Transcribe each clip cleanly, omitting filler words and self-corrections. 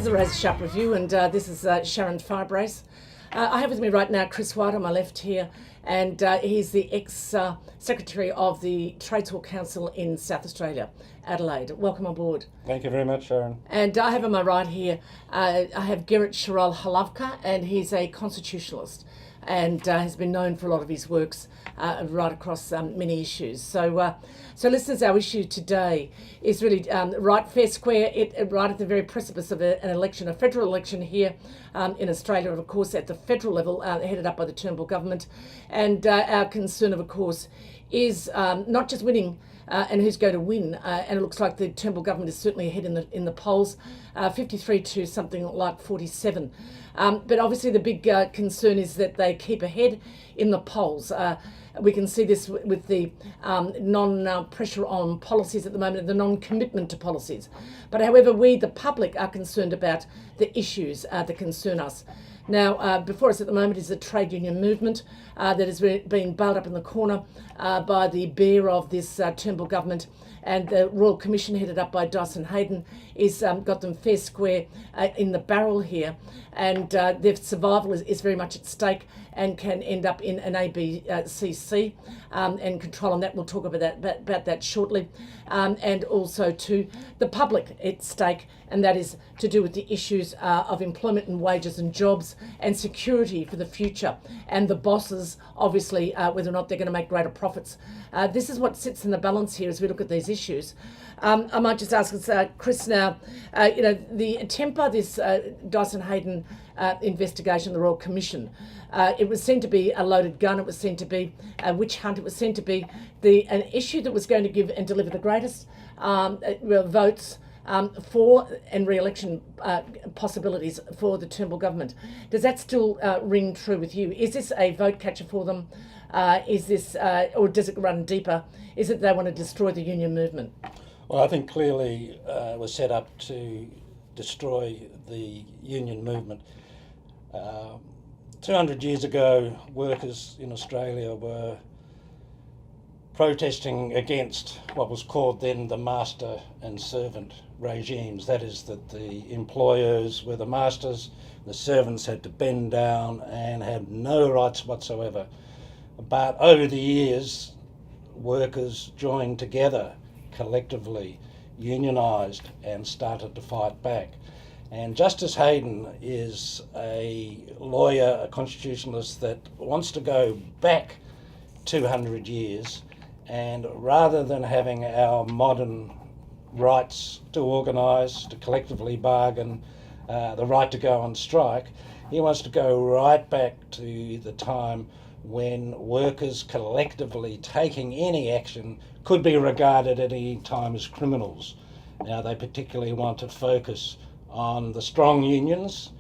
the RSR review, and this is Sharon Firebrace. I have with me right now Chris White on my left here, and he's the ex-secretary of the Trades Hall Council in South Australia, Adelaide. Welcome on board. Thank you very much, Sharon. And I have on my right here, I have Gerrit Schorel Hlavka, and he's a constitutionalist and has been known for a lot of his works right across many issues. So listeners, our issue today is really right fair square, right at the very precipice of an election, a federal election here in Australia, and of course at the federal level, headed up by the Turnbull government. And our concern, of course, is not just winning and who's going to win. And it looks like the Turnbull government is certainly ahead in the polls, 53 to something like 47. But obviously the big concern is that they keep ahead in the polls. We can see this with the non-pressure on policies at the moment, the non-commitment to policies. But however, we, the public, are concerned about the issues that concern us. Now, before us at the moment is the trade union movement that has been bailed up in the corner by the bear of this Turnbull government, and the Royal Commission, headed up by Dyson Heydon, is got them fair square in the barrel here, and their survival is very much at stake and can end up in an ABCC and control on that. We'll talk about that shortly. And also to the public at stake, and that is to do with the issues of employment and wages and jobs and security for the future, and the bosses, obviously, whether or not they're going to make greater profits. This is what sits in the balance here as we look at these issues. I might just ask Chris now, the temper, this Dyson Heydon investigation, the Royal Commission, it was seen to be a loaded gun, it was seen to be a witch hunt, it was seen to be an issue that was going to give and deliver the greatest votes for and re-election possibilities for the Turnbull government. Does that still ring true with you? Is this a vote catcher for them? Is this, or does it run deeper? Is it they want to destroy the union movement? Well, I think clearly it was set up to destroy the union movement. 200 years ago, workers in Australia were protesting against what was called then the master and servant regimes. That is, that the employers were the masters, the servants had to bend down and had no rights whatsoever. But over the years, workers joined together collectively, unionised, and started to fight back. And Justice Heydon is a lawyer, a constitutionalist that wants to go back 200 years, and rather than having our modern rights to organise, to collectively bargain, the right to go on strike, he wants to go right back to the time when workers collectively taking any action could be regarded at any time as criminals. Now, they particularly want to focus on the strong unions,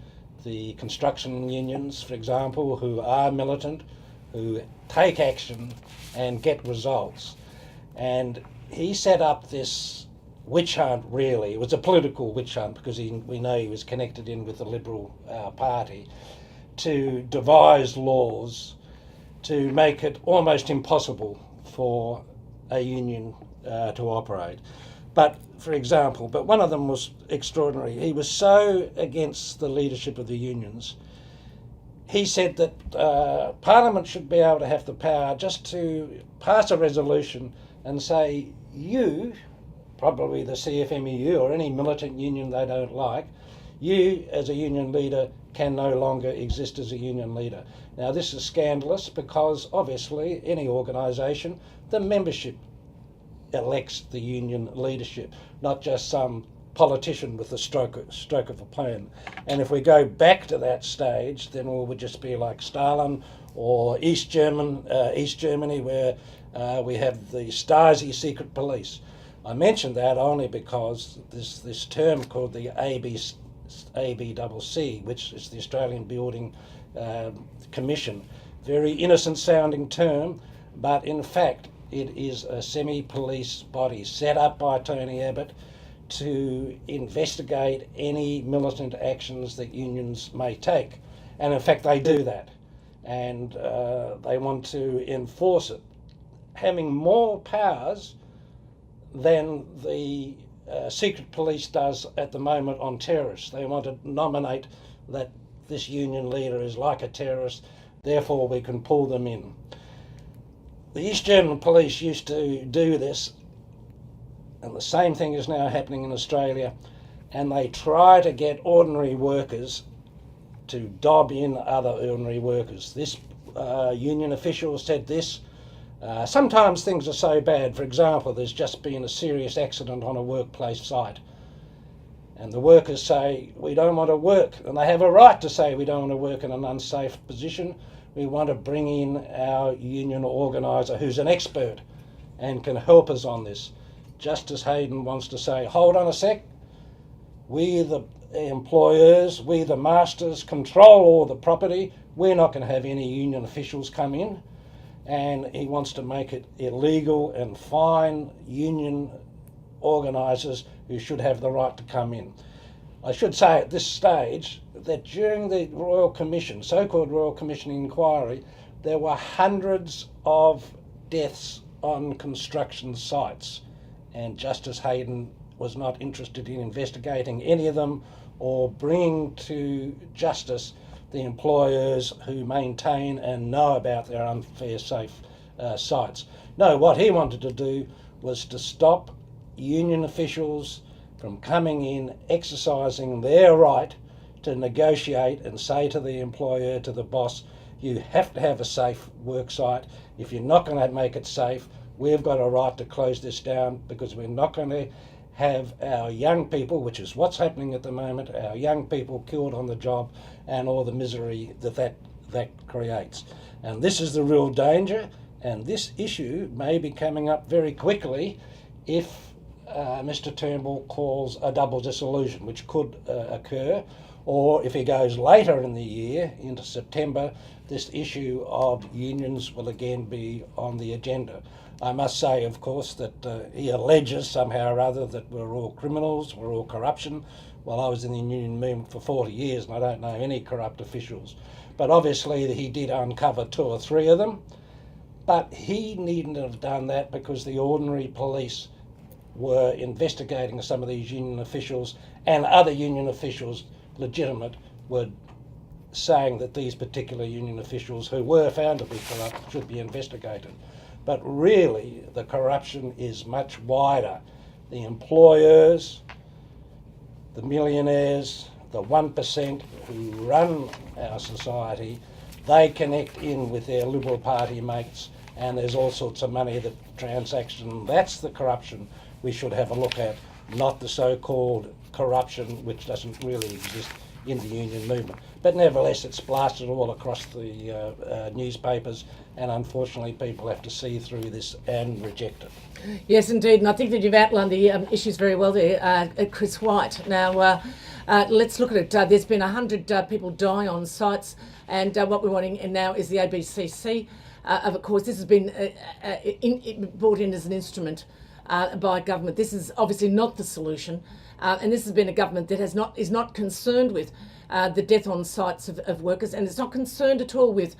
the construction unions, for example, who are militant, who take action and get results. And he set up this witch hunt, really. It was a political witch hunt because we know he was connected in with the Liberal Party, to devise laws to make it almost impossible for a union to operate. But, for example, one of them was extraordinary. He was so against the leadership of the unions, he said that Parliament should be able to have the power just to pass a resolution and say, you, probably the CFMEU or any militant union they don't like, you as a union leader can no longer exist as a union leader. Now, this is scandalous because obviously any organisation, the membership elects the union leadership, not just some politician with a stroke of a pen. And if we go back to that stage, then we would just be like Stalin or East Germany, where we have the Stasi secret police. I mention that only because this term called the ABCC, which is the Australian Building Commission, very innocent sounding term, but in fact it is a semi-police body set up by Tony Abbott to investigate any militant actions that unions may take. And in fact they do that, and they want to enforce it, having more powers than the secret police does at the moment on terrorists. They want to nominate that this union leader is like a terrorist, therefore we can pull them in. The East German police used to do this, and the same thing is now happening in Australia, and they try to get ordinary workers to dob in other ordinary workers. This union official said this. Sometimes things are so bad. For example, there's just been a serious accident on a workplace site, and the workers say, we don't want to work, and they have a right to say we don't want to work in an unsafe position. We want to bring in our union organiser who's an expert and can help us on this. Justice Hayden wants to say, hold on a sec, we the employers, we the masters control all the property, we're not going to have any union officials come in, and he wants to make it illegal and fine union organisers who should have the right to come in. I should say at this stage that during the Royal Commission, so-called Royal Commission inquiry, there were hundreds of deaths on construction sites, and Justice Hayden was not interested in investigating any of them or bringing to justice the employers who maintain and know about their unfair safe sites. No, what he wanted to do was to stop union officials from coming in, exercising their right to negotiate and say to the employer, to the boss, you have to have a safe work site. If you're not going to make it safe, we've got a right to close this down, because we're not going to have our young people, which is what's happening at the moment, our young people killed on the job and all the misery that creates. And this is the real danger, and this issue may be coming up very quickly if Mr Turnbull calls a double dissolution, which could occur, or if he goes later in the year, into September, this issue of unions will again be on the agenda. I must say, of course, that he alleges somehow or other that we're all criminals, we're all corruption. Well, I was in the union movement for 40 years and I don't know any corrupt officials. But obviously he did uncover 2 or 3 of them. But he needn't have done that, because the ordinary police were investigating some of these union officials, and other union officials, legitimate, were saying that these particular union officials who were found to be corrupt should be investigated. But really, the corruption is much wider. The employers, the millionaires, the 1% who run our society, they connect in with their Liberal Party mates, and there's all sorts of money that transaction. That's the corruption we should have a look at, not the so-called corruption which doesn't really exist in the union movement. But nevertheless, it's blasted all across the newspapers, and unfortunately people have to see through this and reject it. Yes, indeed, and I think that you've outlined the issues very well there, Chris White. Now, let's look at it. There's been 100 people die on sites, and what we're wanting now is the ABCC. Of course, this has been brought in as an instrument by government. This is obviously not the solution, and this has been a government that is not concerned with the death on sites of workers, and it's not concerned at all with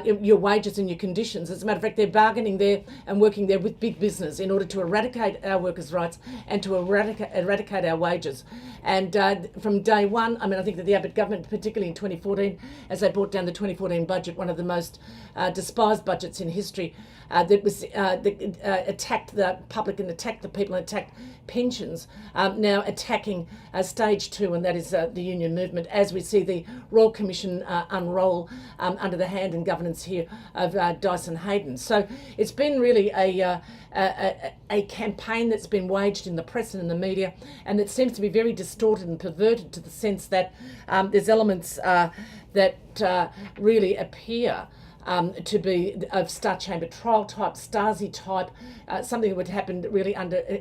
your wages and your conditions. As a matter of fact, they're bargaining there and working there with big business in order to eradicate our workers' rights and to eradicate our wages. And from day one, I mean, I think that the Abbott government, particularly in 2014, as they brought down the 2014 budget, one of the most despised budgets in history, that attacked the public and attacked the people and attacked pensions, now attacking stage 2, and that is the union movement, as we see the Royal Commission unroll under the hand and governance here of Dyson Hayden. So it's been really a campaign that's been waged in the press and in the media, and that seems to be very distorted and perverted, to the sense that there's elements that really appear to be of Star Chamber trial type, Stasi type, something that would happen really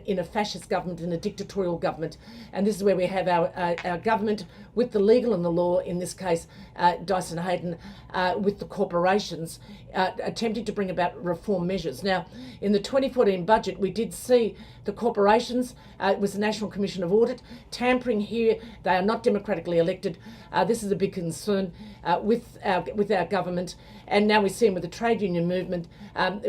in a fascist government, in a dictatorial government. And this is where we have our government with the legal and the law, in this case Dyson Hayden, with the corporations, attempting to bring about reform measures. Now, in the 2014 budget, we did see the corporations, it was the National Commission of Audit, tampering here. They are not democratically elected. This is a big concern with our government. And now now we're seeing with the trade union movement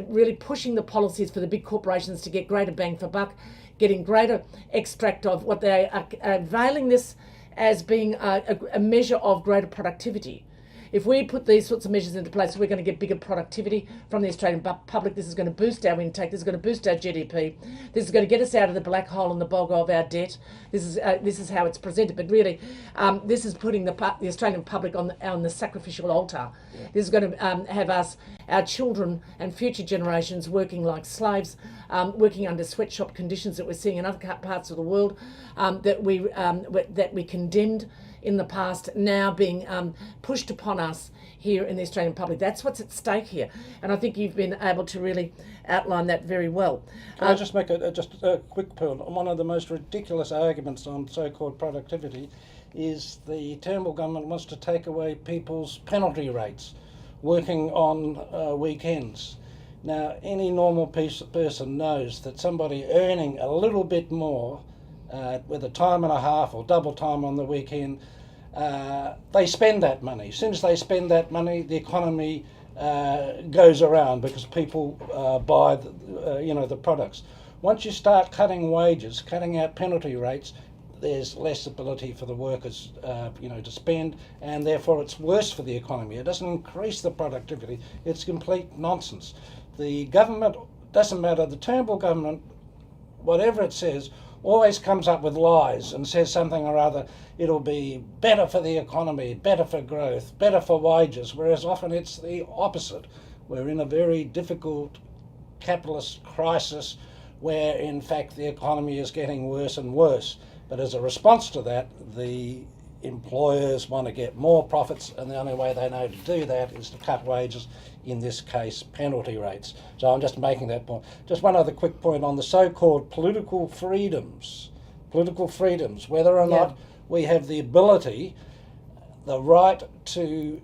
really pushing the policies for the big corporations to get greater bang for buck, getting greater extract of what they are veiling this as being a measure of greater productivity. If we put these sorts of measures into place, we're going to get bigger productivity from the Australian public. This is going to boost our intake. This is going to boost our GDP. This is going to get us out of the black hole and the bog of our debt. This is how it's presented. But really, this is putting the Australian public on the sacrificial altar. Yeah. This is going to have our children and future generations working like slaves, working under sweatshop conditions that we're seeing in other parts of the world, that we condemned in the past, now being pushed upon us here in the Australian public. That's what's at stake here, and I think you've been able to really outline that very well. Can I just make a quick point? One of the most ridiculous arguments on so-called productivity is the Turnbull government wants to take away people's penalty rates working on weekends. Now, any normal person knows that somebody earning a little bit more with a time and a half or double time on the weekend, they spend that money. As soon as they spend that money, the economy goes around because people buy the products. Once you start cutting wages, cutting out penalty rates, there's less ability for the workers to spend, and therefore it's worse for the economy. It doesn't increase the productivity. It's complete nonsense. The government, doesn't matter, the Turnbull government, whatever it says, always comes up with lies and says something or other. It'll be better for the economy, better for growth, better for wages, whereas often it's the opposite. We're in a very difficult capitalist crisis where in fact the economy is getting worse and worse. But as a response to that, the employers want to get more profits, and the only way they know to do that is to cut wages, in this case penalty rates. So I'm just making that point. Just one other quick point on the so-called political freedoms, whether or not we have the ability, the right to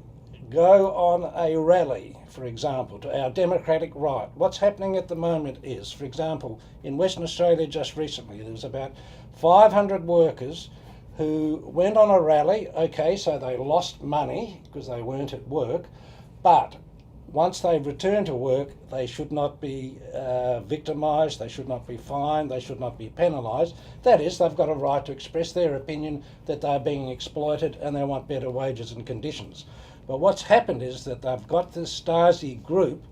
go on a rally, for example, to our democratic right. What's happening at the moment is, for example, in Western Australia just recently, there was about 500 workers who went on a rally. Okay, so they lost money because they weren't at work, but once they return to work, they should not be victimised, they should not be fined, they should not be penalised. That is, they've got a right to express their opinion that they're being exploited and they want better wages and conditions. But what's happened is that they've got this Stasi group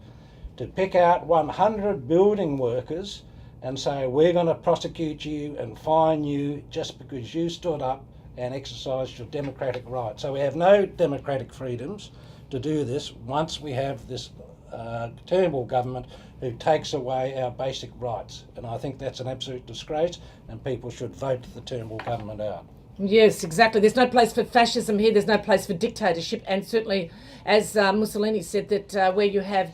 to pick out 100 building workers and say, we're going to prosecute you and fine you just because you stood up and exercised your democratic right. So we have no democratic freedoms to do this once we have this Turnbull government who takes away our basic rights. And I think that's an absolute disgrace, and people should vote the Turnbull government out. Yes, exactly. There's no place for fascism here. There's no place for dictatorship. And certainly, as Mussolini said, that where you have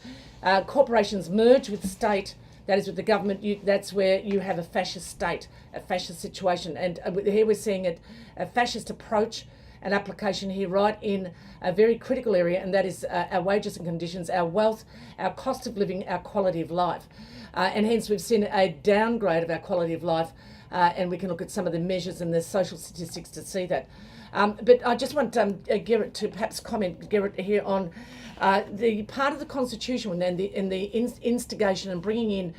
corporations merge with the state, that is with the government, that's where you have a fascist state, a fascist situation. And here we're seeing a fascist approach, an application here right in a very critical area, and that is our wages and conditions, our wealth, our cost of living, our quality of life. And hence we've seen a downgrade of our quality of life, and we can look at some of the measures and the social statistics to see that. But I just want Gerrit to perhaps comment, Gerrit, here on the part of the Constitution and the instigation and bringing in,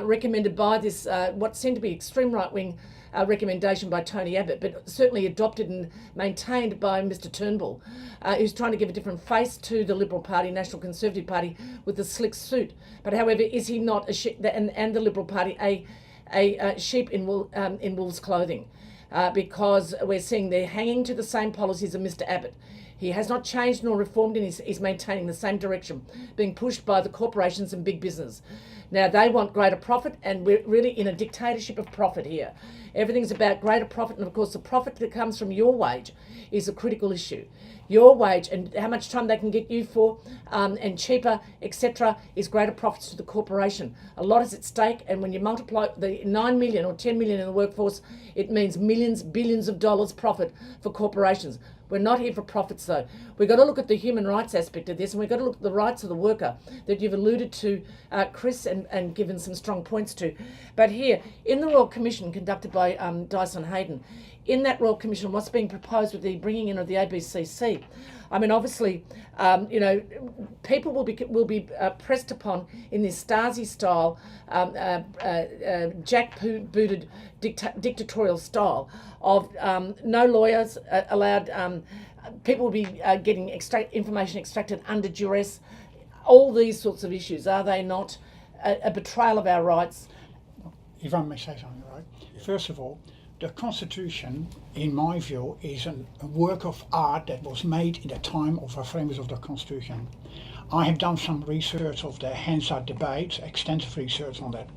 recommended by this, what seemed to be extreme right-wing recommendation by Tony Abbott, but certainly adopted and maintained by Mr Turnbull, who's trying to give a different face to the Liberal Party, National Conservative Party, with the slick suit. But however, is he not and the Liberal Party a sheep in wolf's clothing? Because we're seeing they're hanging to the same policies of Mr Abbott. He has not changed nor reformed, and he's maintaining the same direction, being pushed by the corporations and big business. Now, they want greater profit, and we're really in a dictatorship of profit here. Everything's about greater profit, and of course the profit that comes from your wage is a critical issue. Your wage and how much time they can get you for, and cheaper, etc., is greater profits to the corporation. A lot is at stake, and when you multiply the 9 million or 10 million in the workforce, it means millions, billions of dollars profit for corporations. We're not here for profits, though. We've got to look at the human rights aspect of this, and we've got to look at the rights of the worker that you've alluded to, Chris, and given some strong points to. But here, in the Royal Commission conducted by Dyson Hayden, in that Royal Commission, what's being proposed with the bringing in of the ABCC, I mean, obviously, people will be pressed upon in this Stasi style, jackbooted dictatorial style of no lawyers allowed. People will be getting information extracted under duress. All these sorts of issues, are they not a betrayal of our rights? If I may say something, right? First of all, the Constitution, in my view, is a work of art that was made in the time of the framers of the Constitution. I have done some research of the Hansard debates, extensive research on that.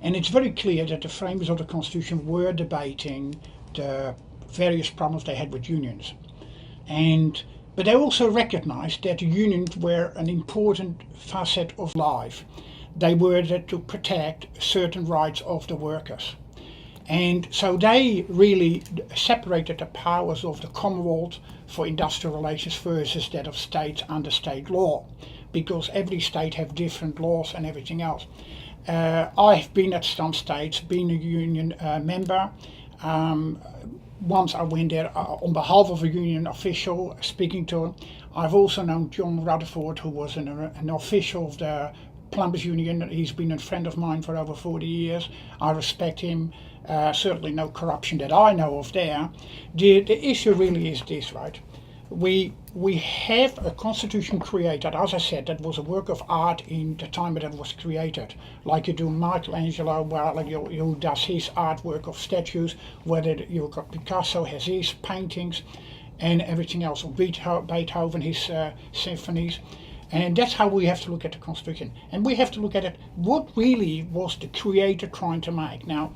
And it's very clear that the framers of the Constitution were debating the various problems they had with unions. But they also recognized that the unions were an important facet of life. They were there to protect certain rights of the workers. And so they really separated the powers of the Commonwealth for industrial relations versus that of states under state law, because every state have different laws and everything else. I have been at some states, been a union member. Once I went there on behalf of a union official, speaking to him. I've also known John Rutherford, who was an official of the Plumbers Union. He's been a friend of mine for over 40 years. I respect him. Certainly no corruption that I know of there. The issue really is this, right? We have a constitution created, as I said, that was a work of art in the time that it was created. Like you do Michelangelo, where like you does his artwork of statues, whether you got Picasso has his paintings and everything else, Beethoven, his symphonies. And that's how we have to look at the Constitution. And we have to look at it, what really was the creator trying to make? Now,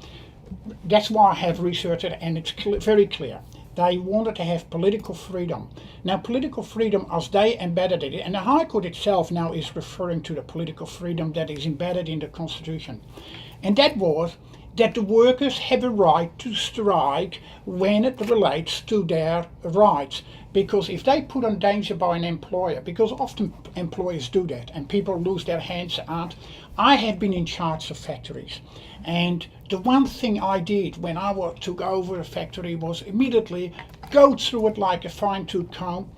that's why I have researched it, and it's very clear. They wanted to have political freedom. Now, political freedom, as they embedded it, and the High Court itself now is referring to the political freedom that is embedded in the Constitution. And that was that the workers have a right to strike when it relates to their rights. Because if they put in danger by an employer, because often employers do that and people lose their hands out. I have been in charge of factories, and the one thing I did when I took over a factory was immediately go through it like a fine-tooth comb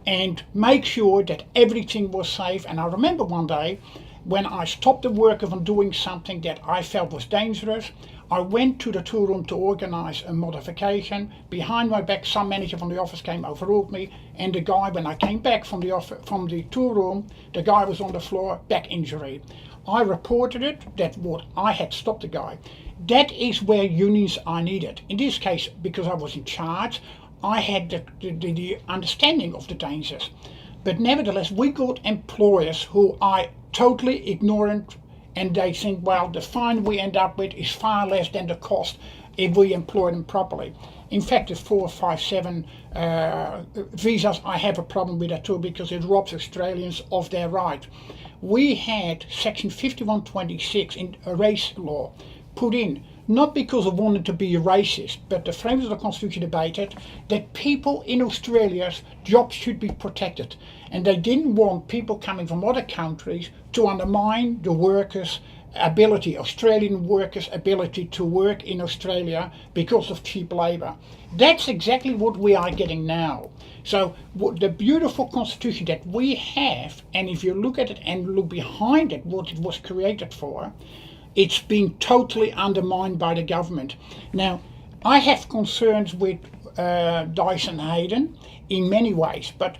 and make sure that everything was safe. And I remember one day when I stopped the worker from doing something that I felt was dangerous, I went to the tool room to organize a modification. Behind my back, some manager from the office came, overruled me, and the guy, when I came back from the tool room, the guy was on the floor, back injury. I reported it, that what I had stopped the guy. That is where unions are needed. In this case, because I was in charge, I had the understanding of the dangers. But nevertheless, we got employers who are totally ignorant, and they think, well, the fine we end up with is far less than the cost if we employ them properly. In fact, the 457 visas, I have a problem with that too, because it robs Australians of their right. We had section 5126 in a race law put in, not because I wanted to be a racist, but the framers of the Constitution debated that people in Australia's jobs should be protected. And they didn't want people coming from other countries to undermine the workers' ability, Australian workers' ability to work in Australia because of cheap labour. That's exactly what we are getting now. So the beautiful constitution that we have, and if you look at it and look behind it, what it was created for, it's been totally undermined by the government. Now, I have concerns with Dyson Hayden in many ways, but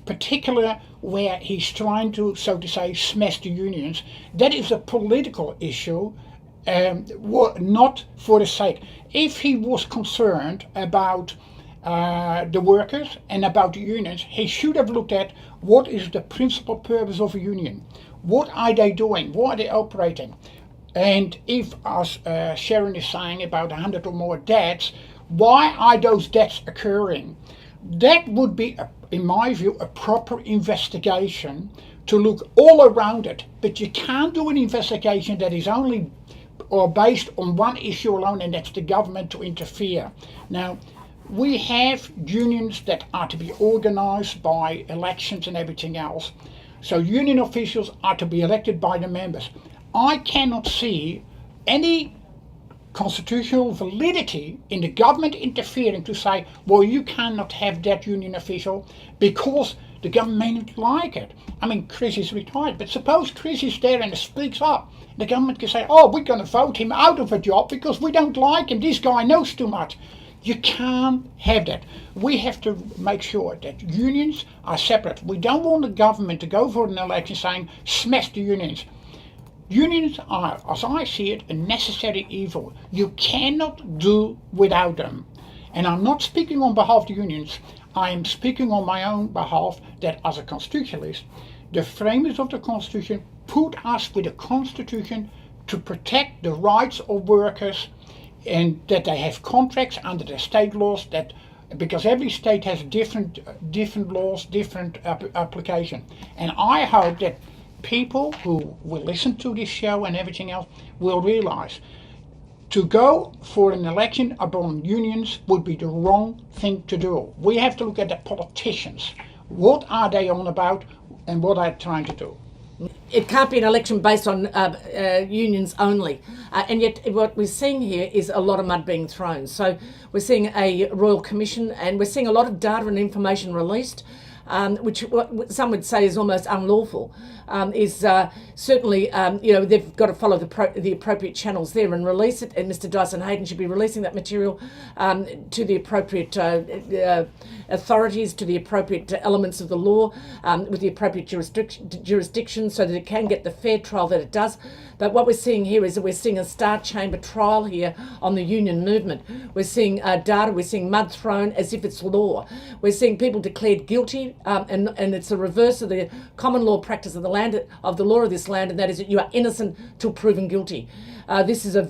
particular where he's trying to, so to say, smash the unions. That is a political issue, not for the sake. If he was concerned about the workers and about the unions, he should have looked at what is the principal purpose of a union. What are they doing? What are they operating? And if, as Sharon is saying, about 100 or more deaths, why are those deaths occurring? That would be, in my view, a proper investigation to look all around it. But you can't do an investigation that is only or based on one issue alone, and that's the government to interfere. Now, we have unions that are to be organized by elections and everything else. So union officials are to be elected by the members. I cannot see any constitutional validity in the government interfering to say, well, you cannot have that union official because the government may not like it. I mean, Chris is retired, but suppose Chris is there and speaks up. The government can say, oh, we're going to vote him out of a job because we don't like him. This guy knows too much. You can't have that. We have to make sure that unions are separate. We don't want the government to go for an election saying, smash the unions. Unions are, as I see it, a necessary evil. You cannot do without them. And I'm not speaking on behalf of the unions. I am speaking on my own behalf that as a constitutionalist, the framers of the Constitution put us with a Constitution to protect the rights of workers and that they have contracts under the state laws, that because every state has different laws, different application. And I hope that people who will listen to this show and everything else will realize to go for an election upon unions would be the wrong thing to do. We have to look at the politicians. What are they on about and what are they trying to do? It can't be an election based on unions only. And yet what we're seeing here is a lot of mud being thrown. So we're seeing a Royal Commission and we're seeing a lot of data and information released, which what some would say is almost unlawful, is certainly, they've got to follow the appropriate channels there and release it, and Mr Dyson Heydon should be releasing that material to the appropriate authorities, to the appropriate elements of the law, with the appropriate jurisdiction so that it can get the fair trial that it does. But what we're seeing here is that we're seeing a Star Chamber trial here on the union movement. We're seeing data, we're seeing mud thrown as if it's law. We're seeing people declared guilty, and it's the reverse of the common law practice of the land, of the law of this land, and that is that you are innocent till proven guilty. This is a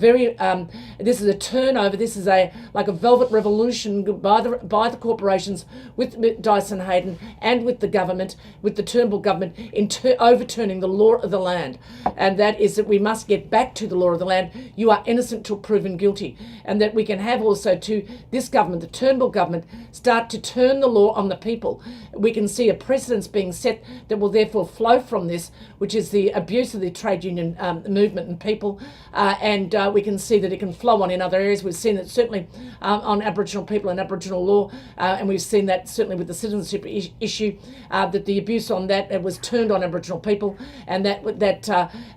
this is a turnover. This is like a velvet revolution by the corporations with Dyson Heydon and with the government, with the Turnbull government, in overturning the law of the land, and that is that we must get back to the law of the land. You are innocent till proven guilty, and that we can have also to this government, the Turnbull government, start to turn the law on the people. We can see a precedence being set that will therefore flow from this, which is the abuse of the trade union movement and people. And we can see that it can flow on in other areas. We've seen it certainly on Aboriginal people and Aboriginal law, and we've seen that certainly with the citizenship issue, that the abuse on that was turned on Aboriginal people, and that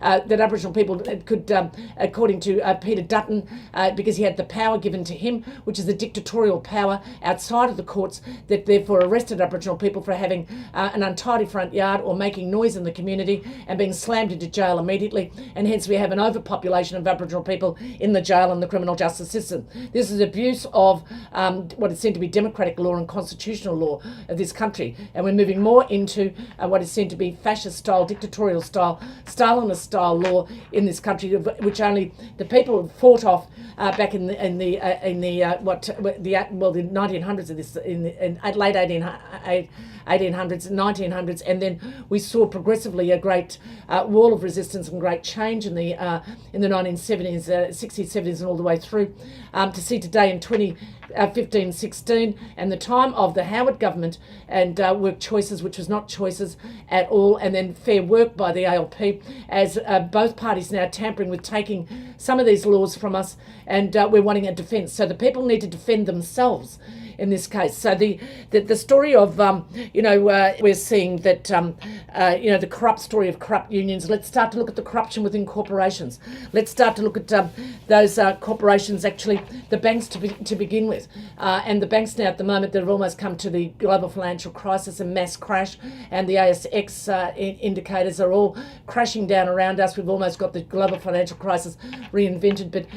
Aboriginal people could, according to Peter Dutton, because he had the power given to him, which is the dictatorial power outside of the courts, that therefore arrested Aboriginal people for having an untidy front yard or making noise in the community and being slammed into jail immediately, and hence we have an overpopulation of Aboriginal people in the jail and the criminal justice system. This is abuse of what is seen to be democratic law and constitutional law of this country, and we're moving more into what is seen to be fascist style, dictatorial style, Stalinist style law in this country, which only the people fought off back in the 1900s of this, in late 1800s, 1900s, and then we saw progressively a great wall of resistance and great change in the 1970s, 60s, 70s, and all the way through to see today in 2015-16 and the time of the Howard government and work choices, which was not choices at all, and then fair work by the ALP, as both parties now tampering with taking some of these laws from us, and we're wanting a defence. So the people need to defend themselves in this case. So the story of we're seeing that the corrupt story of corrupt unions. Let's start to look at the corruption within corporations. Let's start to look at those corporations, actually the banks to begin with, and the banks now at the moment that have almost come to the global financial crisis and mass crash, and the ASX indicators are all crashing down around us. We've almost got the global financial crisis reinvented, but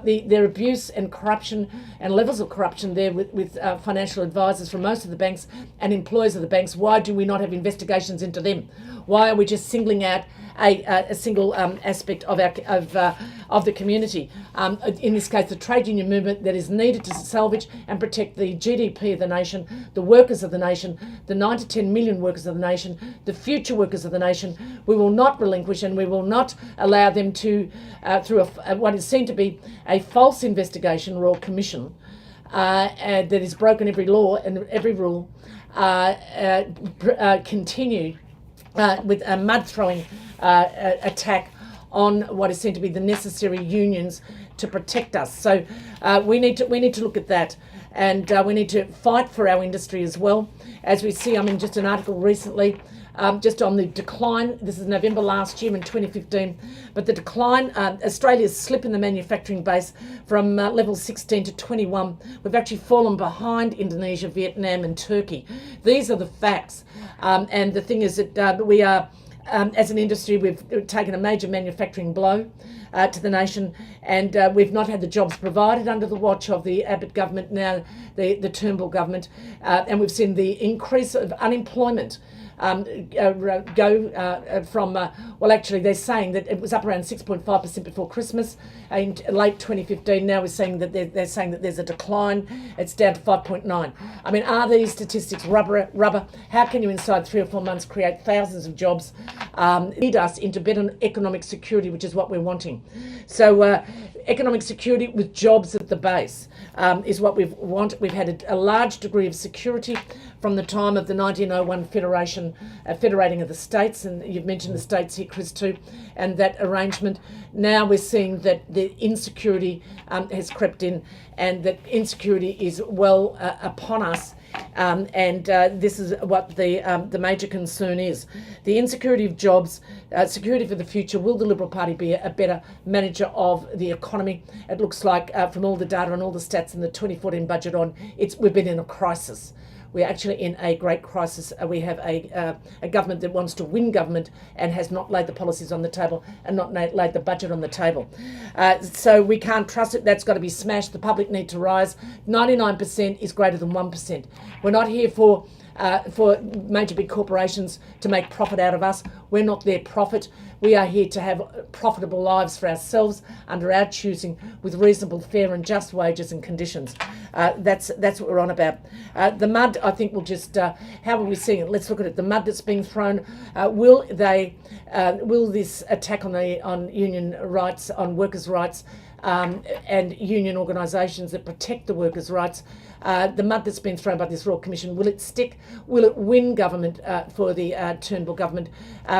their abuse and corruption and levels of corruption there with financial advisors from most of the banks and employers of the banks. Why do we not have investigations into them? Why are we just singling out a single aspect of the community? In this case, the trade union movement that is needed to salvage and protect the GDP of the nation, the workers of the nation, the 9 to 10 million workers of the nation, the future workers of the nation. We will not relinquish, and we will not allow them to, through what is seen to be a false investigation, Royal Commission, that has broken every law and every rule, continue with a mud-throwing attack on what is seen to be the necessary unions to protect us. So we need to look at that, and we need to fight for our industry as well. As we see, just an article recently, just on the decline. This is November last year in 2015, but the decline, Australia's slip in the manufacturing base from level 16 to 21. We've actually fallen behind Indonesia, Vietnam and Turkey. These are the facts. And the thing is that we are, as an industry, we've taken a major manufacturing blow to the nation, and we've not had the jobs provided under the watch of the Abbott government, now the Turnbull government, and we've seen the increase of unemployment go from, well, actually they're saying that it was up around 6.5% before Christmas in late 2015. Now we're saying that they're saying that there's a decline. It's down to 5.9. Are these statistics rubber? How can you inside 3 or 4 months create thousands of jobs? Lead us into better economic security, which is what we're wanting. So economic security with jobs at the base is what we want. We've had a large degree of security from the time of the 1901 federating of the states, and you've mentioned the states here, Chris, too, and that arrangement. Now we're seeing that the insecurity has crept in, and that insecurity is well upon us. This is what the major concern is. The insecurity of jobs, security for the future. Will the Liberal Party be a better manager of the economy? It looks like from all the data and all the stats in the 2014 budget we've been in a crisis. We're actually in a great crisis. We have a government that wants to win government and has not laid the policies on the table and not laid the budget on the table. So we can't trust it. That's got to be smashed. The public need to rise. 99% is greater than 1%. We're not here for major big corporations to make profit out of us. We're not their profit. We are here to have profitable lives for ourselves under our choosing, with reasonable, fair and just wages and conditions. That's what we're on about. The mud, I think, will just, how are we seeing it? Let's look at it. The mud that's being thrown, will this attack on union rights, on workers' rights, and union organisations that protect the workers' rights, the mud that's been thrown by this Royal Commission, will it stick? Will it win government for the Turnbull government?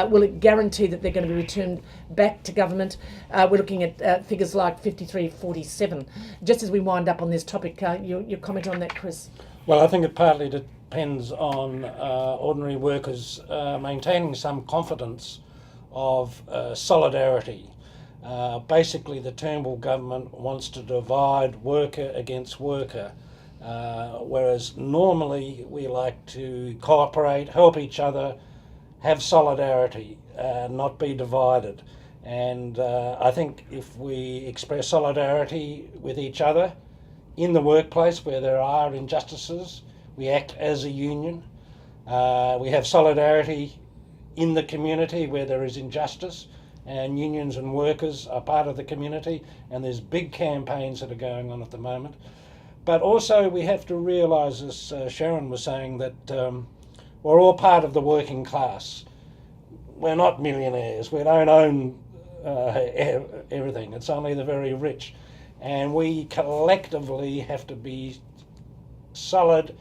Will it guarantee that they're going to be returned back to government? We're looking at figures like 53-47. Just as we wind up on this topic, your comment on that, Chris? Well, I think it partly depends on ordinary workers maintaining some confidence of solidarity. Basically, the Turnbull government wants to divide worker against worker, whereas normally we like to cooperate, help each other, have solidarity, not be divided. And I think if we express solidarity with each other in the workplace where there are injustices, we act as a union. We have solidarity in the community where there is injustice, and unions and workers are part of the community, and there's big campaigns that are going on at the moment. But also we have to realise, as Sharon was saying, that we're all part of the working class. We're not millionaires. We don't own everything. It's only the very rich. And we collectively have to be solid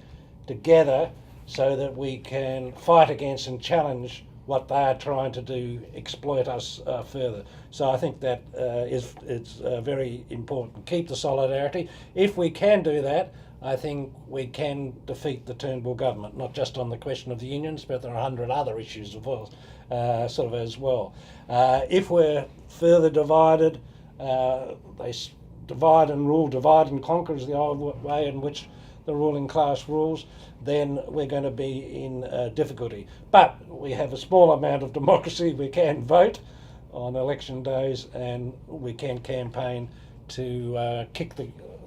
together so that we can fight against and challenge what they are trying to do, exploit us further. So I think that it's very important. Keep the solidarity. If we can do that, I think we can defeat the Turnbull government, not just on the question of the unions, but there are 100 other issues as well. If we're further divided, they divide and rule, divide and conquer is the old way in which the ruling class rules, then we're going to be in difficulty. But we have a small amount of democracy. We can vote on election days and we can campaign to kick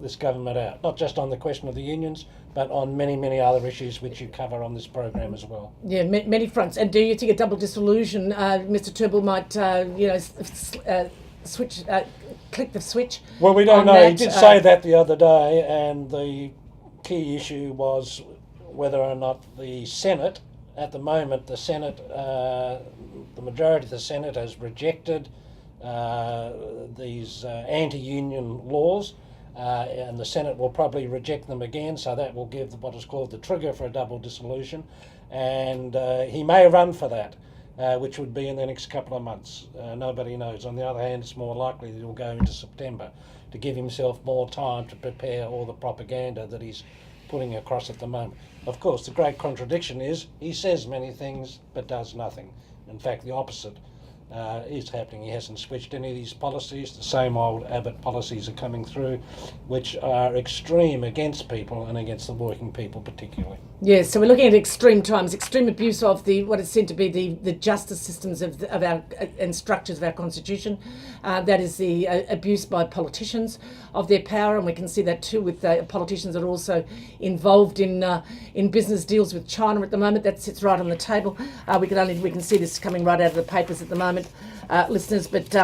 this government out, not just on the question of the unions, but on many, many other issues which you cover on this program as well. Yeah, many fronts. And do you think a double dissolution, Mr. Turnbull might, click the switch? Well, we don't know. He did say that the other day, and the key issue was whether or not the Senate, at the moment, the majority of the Senate has rejected these anti-union laws, and the Senate will probably reject them again, so that will give what is called the trigger for a double dissolution, and he may run for that, which would be in the next couple of months. Nobody knows. On the other hand, it's more likely that it will go into September. to give himself more time to prepare all the propaganda that he's putting across at the moment. Of course, the great contradiction is he says many things but does nothing. In fact, the opposite is happening. He hasn't switched any of these policies. The same old Abbott policies are coming through, which are extreme against people and against the working people particularly. Yes, so we're looking at extreme times, extreme abuse of what is said to be the justice systems of our and structures of our constitution. That is the abuse by politicians of their power, and we can see that too with politicians that are also involved in business deals with China at the moment. That sits right on the table. We can see this coming right out of the papers at the moment, listeners. But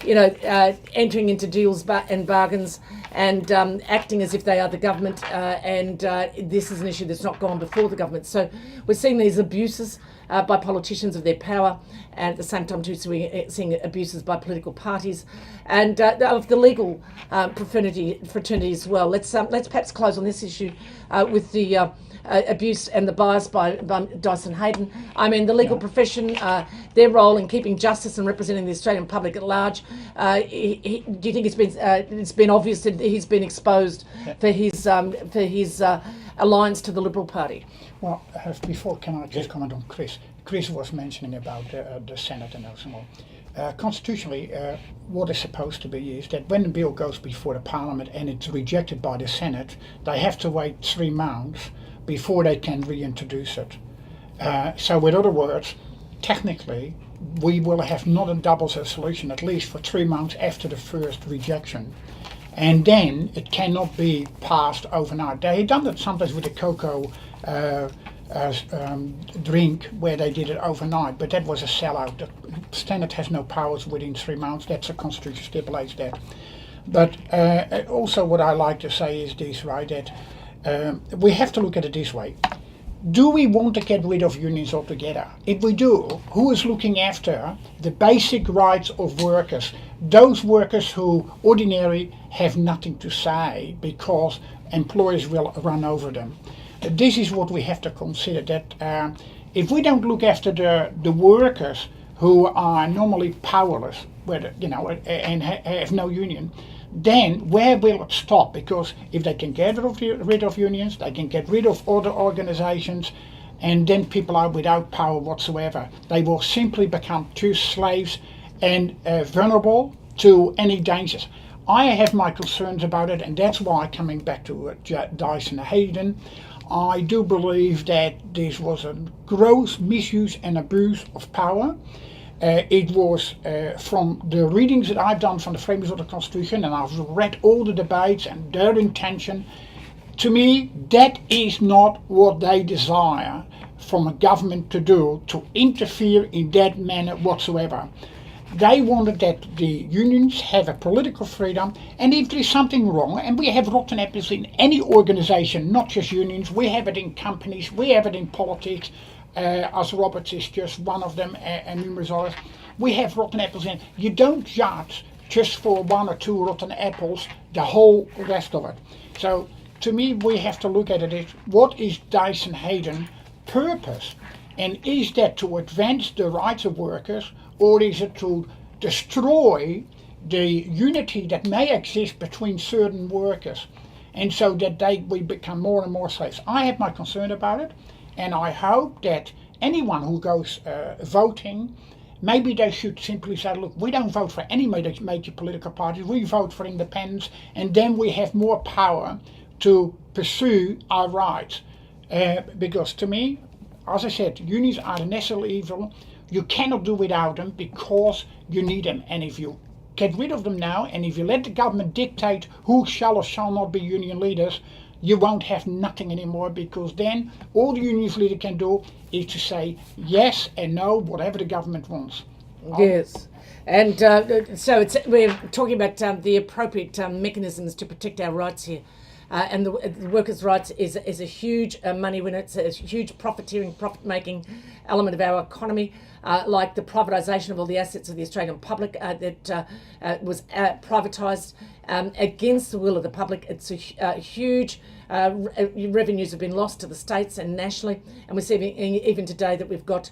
entering into deals and bargains and acting as if they are the government, and this is an issue that's not gone before the government. So we're seeing these abuses by politicians of their power, and at the same time too seeing abuses by political parties and of the legal fraternity as well. Let's perhaps close on this issue with the abuse and the bias by Dyson Heydon. I mean, the legal profession, their role in keeping justice and representing the Australian public at large. Do you think it's been obvious that he's been exposed for his alliance to the Liberal Party? Well, before, can I just comment on Chris? Chris was mentioning about the Senate and those and all. Constitutionally, what is supposed to be is that when the bill goes before the Parliament and it's rejected by the Senate, they have to wait 3 months before they can reintroduce it. So with other words, technically, we will have not a double solution, at least for 3 months after the first rejection. And then it cannot be passed overnight. They had done that sometimes with the cocoa drink where they did it overnight, but that was a sellout. The Senate has no powers within 3 months. That's the Constitution stipulates that. But also what I like to say is this, right, that we have to look at it this way. Do we want to get rid of unions altogether? If we do, who is looking after the basic rights of workers? Those workers who ordinarily have nothing to say because employers will run over them. This is what we have to consider, that if we don't look after the workers who are normally powerless, and have no union, then where will it stop? Because if they can get rid of unions, they can get rid of other organizations, and then people are without power whatsoever. They will simply become too slaves and vulnerable to any dangers. I have my concerns about it, and that's why, coming back to Dyson Heydon, I do believe that this was a gross misuse and abuse of power. It was from the readings that I've done from the framers of the Constitution, and I've read all the debates and their intention. To me, that is not what they desire from a government to do, to interfere in that manner whatsoever. They wanted that the unions have a political freedom, and if there is something wrong, and we have rotten apples in any organization, not just unions, we have it in companies, we have it in politics, as Roberts is just one of them, and numerous others. We have rotten apples in. You don't judge just for 1 or 2 rotten apples the whole rest of it. So to me, we have to look at it as, what is Dyson Heydon's purpose? And is that to advance the rights of workers, or is it to destroy the unity that may exist between certain workers, and so that we become more and more slaves? I have my concern about it, and I hope that anyone who goes voting, maybe they should simply say, look, we don't vote for any major political parties, we vote for independents, and then we have more power to pursue our rights. Because to me, as I said, unions are the national evil. You cannot do without them because you need them. And if you get rid of them now, and if you let the government dictate who shall or shall not be union leaders, you won't have nothing anymore, because then all the union leader can do is to say yes and no, whatever the government wants. Yes. And so we're talking about the appropriate mechanisms to protect our rights here. And the workers' rights is a huge money winner. It's a huge profiteering, profit-making element of our economy, like the privatisation of all the assets of the Australian public that was privatised against the will of the public. It's a huge revenues have been lost to the states and nationally, and we're seeing even today that we've got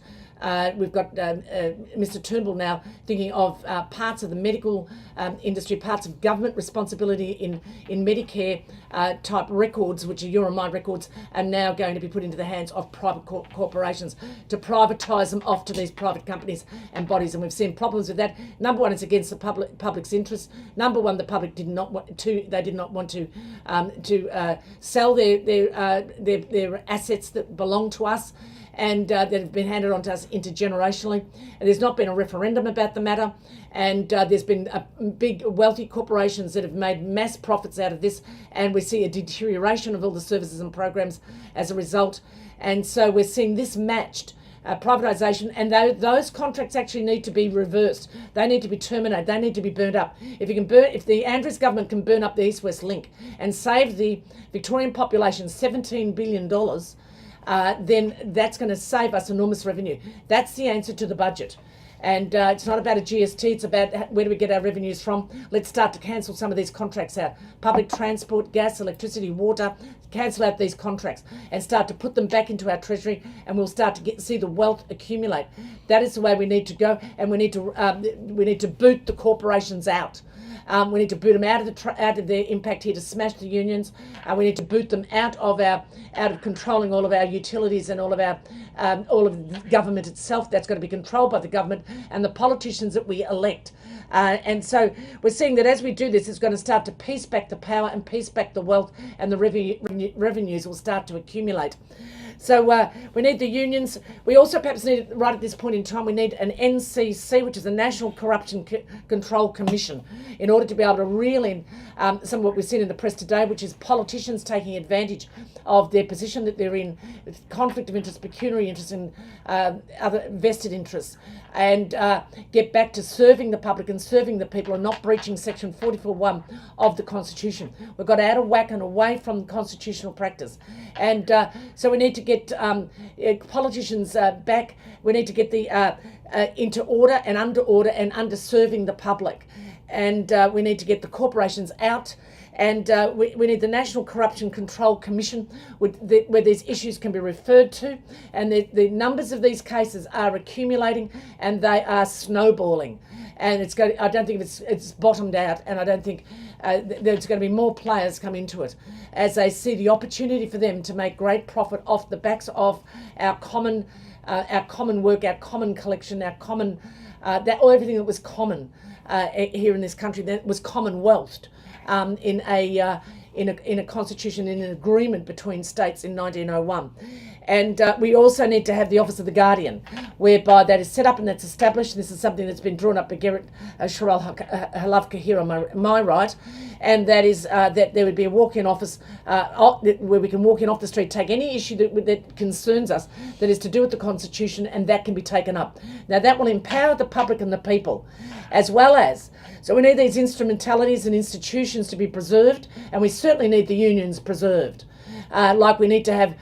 We've got Mr. Turnbull now thinking of parts of the medical industry, parts of government responsibility in Medicare type records, which are your and my records, are now going to be put into the hands of private corporations to privatise them off to these private companies and bodies. And we've seen problems with that. Number one, it's against the public's interest. Number one, the public did not want to sell their assets that belong to us and that have been handed on to us intergenerationally. And there's not been a referendum about the matter, and there's been big wealthy corporations that have made mass profits out of this, and we see a deterioration of all the services and programs as a result. And so we're seeing this matched privatisation, and those contracts actually need to be reversed. They need to be terminated. They need to be burnt up. If the Andrews government can burn up the East-West Link and save the Victorian population $17 billion, then that's going to save us enormous revenue. That's the answer to the budget. And it's not about a GST, it's about where do we get our revenues from. Let's start to cancel some of these contracts out. Public transport, gas, electricity, water, cancel out these contracts and start to put them back into our treasury, and we'll start to see the wealth accumulate. That is the way we need to go, and we need to boot the corporations out. We need to boot them out of their impact here to smash the unions. We need to boot them out of controlling all of our utilities and all of the government itself. That's going to be controlled by the government and the politicians that we elect. And so we're seeing that as we do this, it's going to start to piece back the power and piece back the wealth, and the revenues will start to accumulate. So we need the unions. We also perhaps need, right at this point in time, we need an NCC, which is a National Corruption Control Commission, in order to be able to reel in some of what we've seen in the press today, which is politicians taking advantage of their position that they're in, conflict of interest, pecuniary interest, and other vested interests, and get back to serving the public and serving the people and not breaching Section 44(1) of the Constitution. We've got out of whack and away from constitutional practice. And so we need to get politicians back. We need to get the into order and under serving the public. And we need to get the corporations out. And we need the National Corruption Control Commission where these issues can be referred to. And the numbers of these cases are accumulating, and they are snowballing. And I don't think it's bottomed out, and I don't think there's going to be more players come into it as they see the opportunity for them to make great profit off the backs of our common work, our common collection, our common everything that was common here in this country, that was commonwealthed in a constitution, in an agreement between states in 1901. And we also need to have the Office of the Guardian, whereby that is set up and that's established. This is something that's been drawn up by Gerrit, Schorel, Hlavka here on my right, and that is that there would be a walk-in office where we can walk in off the street, take any issue that concerns us that is to do with the Constitution, and that can be taken up. Now that will empower the public and the people, as well as, so we need these instrumentalities and institutions to be preserved, and we certainly need the unions preserved. Like we need to have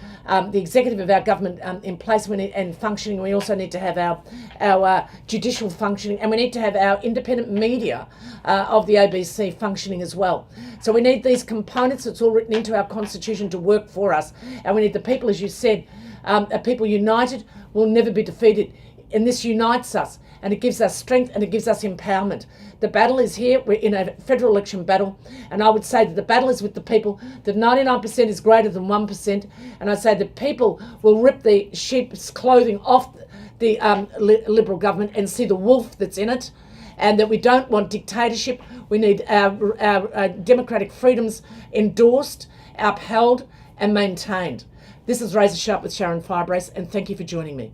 the executive of our government in place and functioning. We also need to have our judicial functioning, and we need to have our independent media of the ABC functioning as well. So we need these components. It's all written into our Constitution to work for us, and we need the people, as you said, a people united will never be defeated. And this unites us, and it gives us strength, and it gives us empowerment. The battle is here. We're in a federal election battle, and I would say that the battle is with the people. That 99% is greater than 1%, and I say that people will rip the sheep's clothing off the Liberal government and see the wolf that's in it, and that we don't want dictatorship. We need our democratic freedoms endorsed, upheld, and maintained. This is Razor Sharp with Sharon Firebrace, and thank you for joining me.